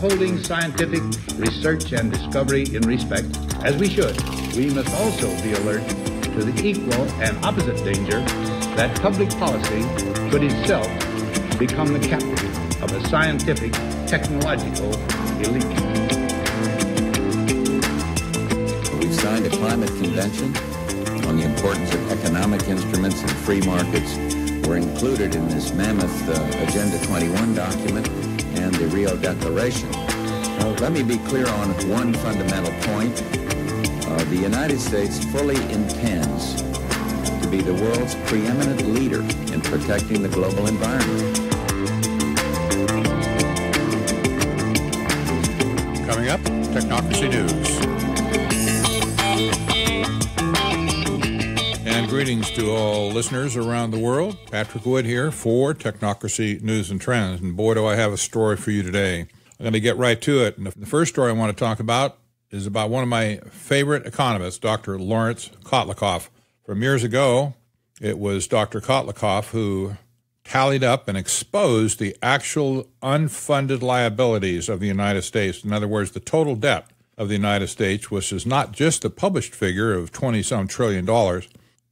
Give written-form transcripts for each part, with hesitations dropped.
upholding scientific research and discovery in respect, as we should, we must also be alert to the equal and opposite danger that public policy should itself become the captive of a scientific, technological elite. We've signed a climate convention on the importance of economic instruments and free markets. Were included in this mammoth Agenda 21 document and the Rio Declaration. Let me be clear on one fundamental point. The United States fully intends to be the world's preeminent leader in protecting the global environment. Coming up, Technocracy News. And greetings to all listeners around the world. Patrick Wood here for Technocracy News and Trends. And boy, do I have a story for you today. I'm going to get right to it. And the first story I want to talk about is about one of my favorite economists, Dr. Lawrence Kotlikoff. From years ago, it was Dr. Kotlikoff who tallied up and exposed the actual unfunded liabilities of the United States. In other words, the total debt of the United States, which is not just the published figure of $20-some trillion,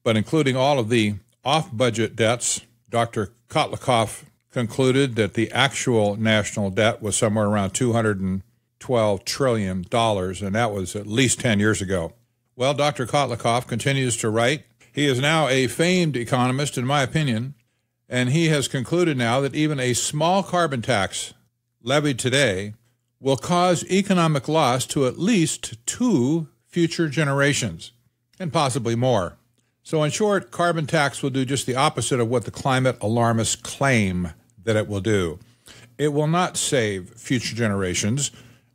but including all of the off-budget debts. Dr. Kotlikoff concluded that the actual national debt was somewhere around $212 trillion, and that was at least 10 years ago. Well, Dr. Kotlikoff continues to write. He is now a famed economist, in my opinion, and he has concluded now that even a small carbon tax levied today will cause economic loss to at least 2 future generations, and possibly more. So in short, carbon tax will do just the opposite of what the climate alarmists claim that it will do. It will not save future generations.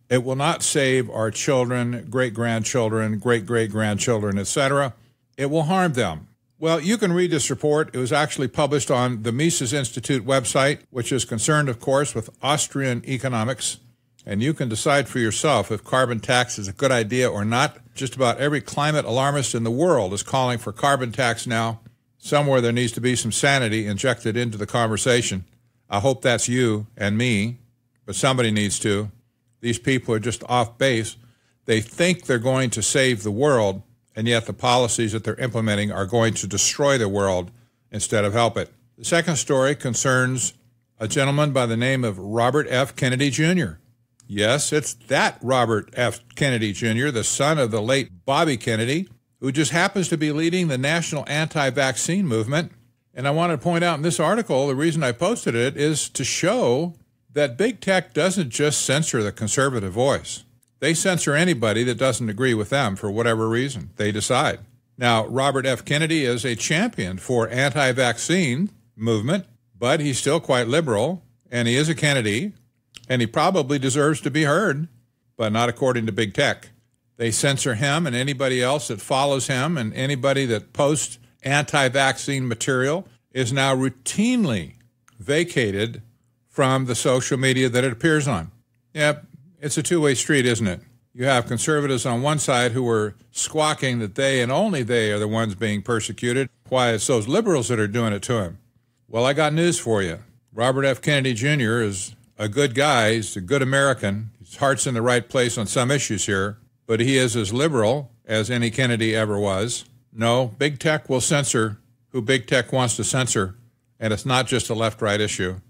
It will not save our children, great-grandchildren, great-great-grandchildren, etc. It will harm them. Well, you can read this report. It was actually published on the Mises Institute website, which is concerned, of course, with Austrian economics. And you can decide for yourself if carbon tax is a good idea or not. Just about every climate alarmist in the world is calling for carbon tax now. Somewhere there needs to be some sanity injected into the conversation. I hope that's you and me, but somebody needs to. These people are just off base. They think they're going to save the world, and yet the policies that they're implementing are going to destroy the world instead of help it. The second story concerns a gentleman by the name of Robert F. Kennedy Jr. Yes, it's that Robert F. Kennedy Jr., the son of the late Bobby Kennedy, who just happens to be leading the national anti-vaccine movement. And I want to point out in this article, the reason I posted it is to show that big tech doesn't just censor the conservative voice. They censor anybody that doesn't agree with them for whatever reason they decide. Now, Robert F. Kennedy is a champion for anti-vaccine movement, but he's still quite liberal, and he is a Kennedy. And he probably deserves to be heard, but not according to big tech. They censor him and anybody else that follows him, and anybody that posts anti-vaccine material is now routinely vacated from the social media that it appears on. Yep, it's a two-way street, isn't it? You have conservatives on one side who are squawking that they and only they are the ones being persecuted. Why, it's those liberals that are doing it to him. Well, I got news for you. Robert F. Kennedy Jr. is a good guy. He's a good American. His heart's in the right place on some issues here, but he is as liberal as any Kennedy ever was. No, big tech will censor who big tech wants to censor, and it's not just a left-right issue.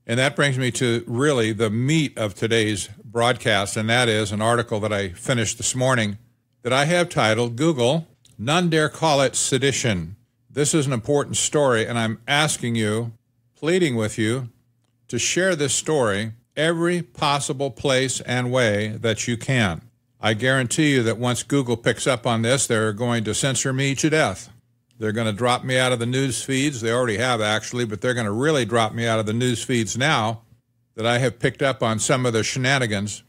And that brings me to really the meat of today's broadcast, and that is an article that I finished this morning that I have titled, Google, None Dare Call It Sedition. This is an important story, and I'm asking you, pleading with you, to share this story every possible place and way that you can. I guarantee you that once Google picks up on this, they're going to censor me to death. They're going to drop me out of the news feeds. They already have, actually, but they're going to really drop me out of the news feeds now that I have picked up on some of their shenanigans,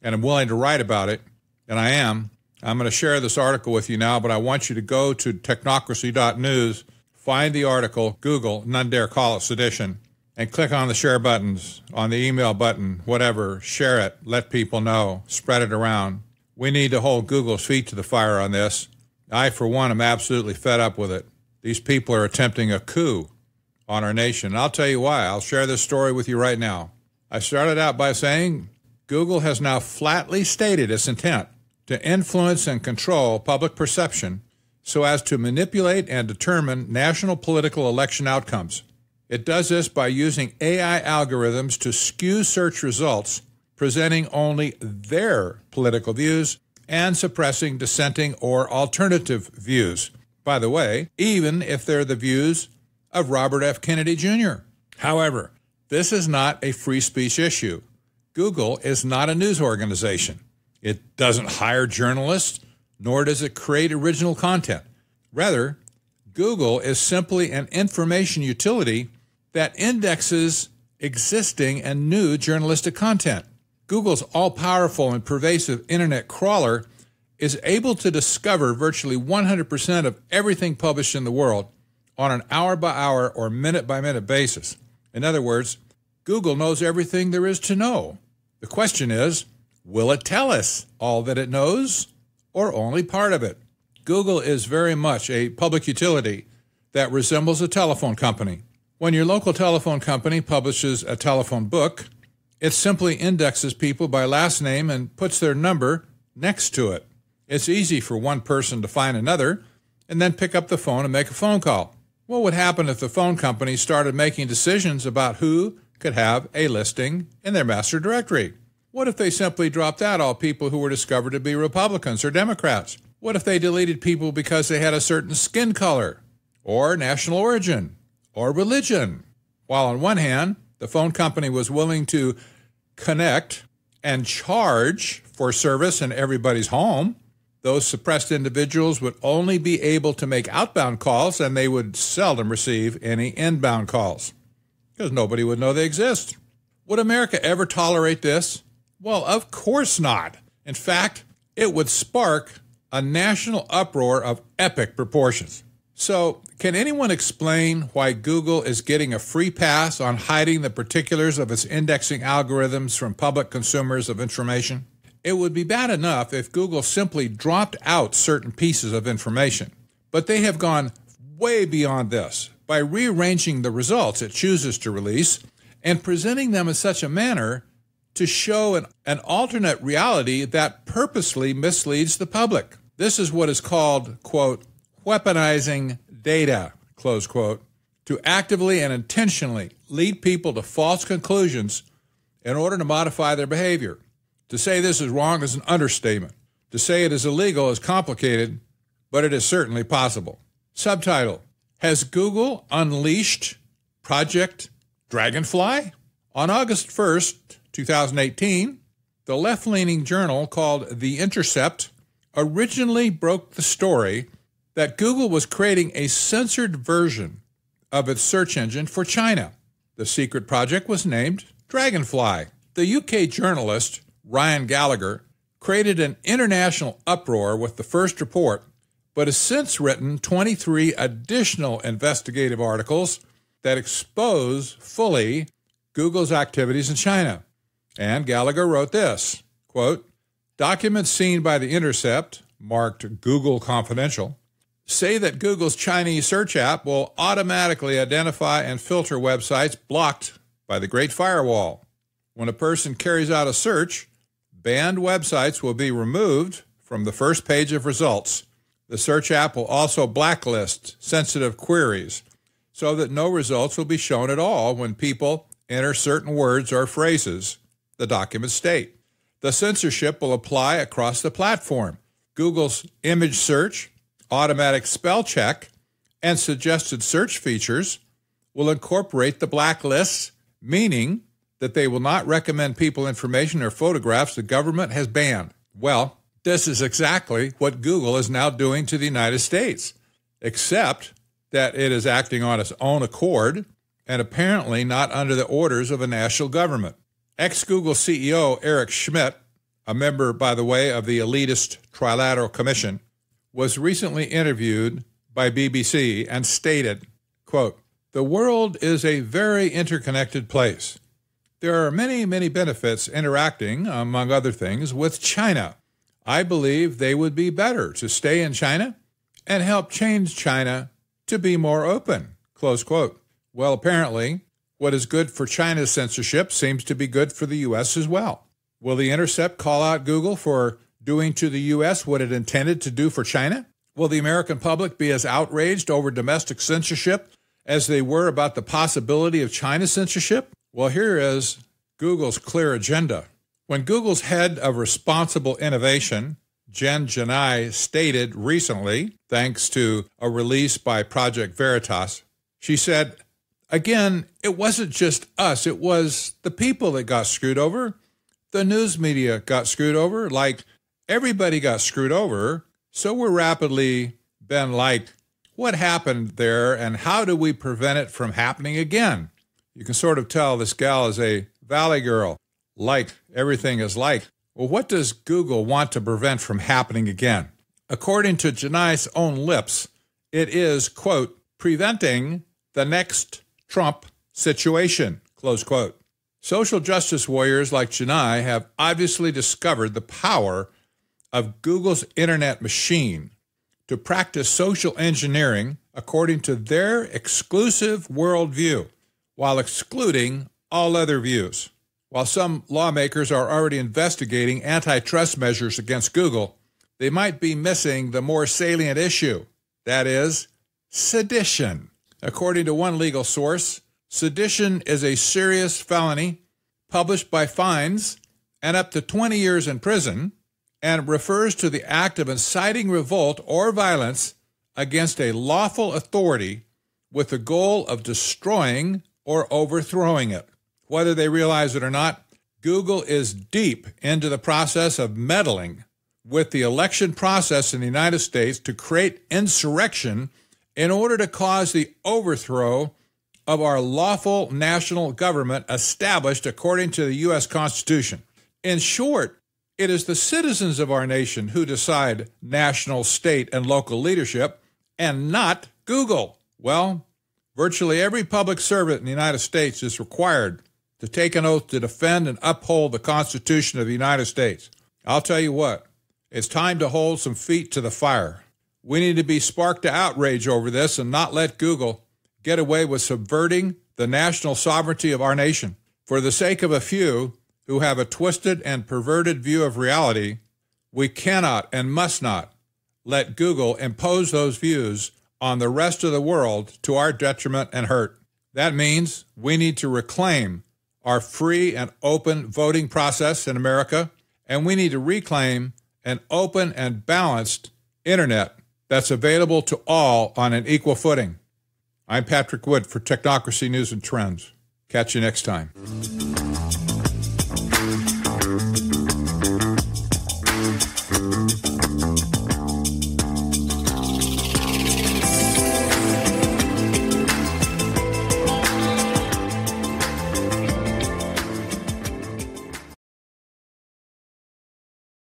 and I'm willing to write about it, and I am. I'm going to share this article with you now, but I want you to go to technocracy.news, find the article, Google, None Dare Call It Sedition, and click on the share buttons, on the email button, whatever, share it, let people know, spread it around. We need to hold Google's feet to the fire on this. I, for one, am absolutely fed up with it. These people are attempting a coup on our nation. And I'll tell you why. I'll share this story with you right now. I started out by saying, Google has now flatly stated its intent to influence and control public perception so as to manipulate and determine national political election outcomes. It does this by using AI algorithms to skew search results, presenting only their political views and suppressing dissenting or alternative views. By the way, even if they're the views of Robert F. Kennedy Jr. However, this is not a free speech issue. Google is not a news organization. It doesn't hire journalists, nor does it create original content. Rather, Google is simply an information utility that indexes existing and new journalistic content. Google's all-powerful and pervasive internet crawler is able to discover virtually 100% of everything published in the world on an hour-by-hour or minute-by-minute basis. In other words, Google knows everything there is to know. The question is, will it tell us all that it knows or only part of it? Google is very much a public utility that resembles a telephone company. When your local telephone company publishes a telephone book, it simply indexes people by last name and puts their number next to it. It's easy for one person to find another and then pick up the phone and make a phone call. What would happen if the phone company started making decisions about who could have a listing in their master directory? What if they simply dropped out all people who were discovered to be Republicans or Democrats? What if they deleted people because they had a certain skin color or national origin or religion? While on one hand, the phone company was willing to connect and charge for service in everybody's home, those suppressed individuals would only be able to make outbound calls, and they would seldom receive any inbound calls because nobody would know they exist. Would America ever tolerate this? Well, of course not. In fact, it would spark a national uproar of epic proportions. So, can anyone explain why Google is getting a free pass on hiding the particulars of its indexing algorithms from public consumers of information? It would be bad enough if Google simply dropped out certain pieces of information, but they have gone way beyond this by rearranging the results it chooses to release and presenting them in such a manner to show an alternate reality that purposely misleads the public. This is what is called, quote, weaponizing data, close quote, to actively and intentionally lead people to false conclusions in order to modify their behavior. To say this is wrong is an understatement. To say it is illegal is complicated, but it is certainly possible. Subtitle: Has Google unleashed Project Dragonfly? On August 1st, 2018, the left-leaning journal called The Intercept originally broke the story that Google was creating a censored version of its search engine for China. The secret project was named Dragonfly. The UK journalist Ryan Gallagher created an international uproar with the first report, but has since written 23 additional investigative articles that expose fully Google's activities in China. And Gallagher wrote this, quote, documents seen by The Intercept, marked Google Confidential, say that Google's Chinese search app will automatically identify and filter websites blocked by the Great Firewall. When a person carries out a search, banned websites will be removed from the first page of results. The search app will also blacklist sensitive queries so that no results will be shown at all when people enter certain words or phrases, the documents state. The censorship will apply across the platform. Google's image search, automatic spell check, and suggested search features will incorporate the blacklists, meaning that they will not recommend people information or photographs the government has banned. Well, this is exactly what Google is now doing to the United States, except that it is acting on its own accord and apparently not under the orders of a national government. Ex-Google CEO Eric Schmidt, a member, by the way, of the elitist Trilateral Commission, was recently interviewed by BBC and stated, quote, the world is a very interconnected place. There are many, many benefits interacting, among other things, with China. I believe they would be better to stay in China and help change China to be more open, close quote. Well, apparently, what is good for China's censorship seems to be good for the U.S. as well. Will The Intercept call out Google for doing to the U.S. what it intended to do for China? Will the American public be as outraged over domestic censorship as they were about the possibility of China censorship? Well, here is Google's clear agenda. When Google's head of responsible innovation, Jen Janai, stated recently, thanks to a release by Project Veritas, she said, again, it wasn't just us, it was the people that got screwed over. The news media got screwed over, like everybody got screwed over. So we're rapidly been like, what happened there and how do we prevent it from happening again? You can sort of tell this gal is a Valley girl. Like, everything is like. Well, what does Google want to prevent from happening again? According to Janai's own lips, it is, quote, preventing the next Trump situation, close quote. Social justice warriors like Janai have obviously discovered the power of Google's internet machine to practice social engineering according to their exclusive worldview, while excluding all other views. While some lawmakers are already investigating antitrust measures against Google, they might be missing the more salient issue, that is, sedition. According to one legal source, sedition is a serious felony published by fines and up to 20 years in prison, and refers to the act of inciting revolt or violence against a lawful authority with the goal of destroying or overthrowing it. Whether they realize it or not, Google is deep into the process of meddling with the election process in the United States to create insurrection in order to cause the overthrow of our lawful national government established according to the U.S. Constitution. In short, it is the citizens of our nation who decide national, state, and local leadership, and not Google. Well, virtually every public servant in the United States is required to take an oath to defend and uphold the Constitution of the United States. I'll tell you what, it's time to hold some feet to the fire. We need to be sparked to outrage over this and not let Google get away with subverting the national sovereignty of our nation. For the sake of a few who have a twisted and perverted view of reality, we cannot and must not let Google impose those views on the rest of the world to our detriment and hurt. That means we need to reclaim our free and open voting process in America, and we need to reclaim an open and balanced internet that's available to all on an equal footing. I'm Patrick Wood for Technocracy News and Trends. Catch you next time.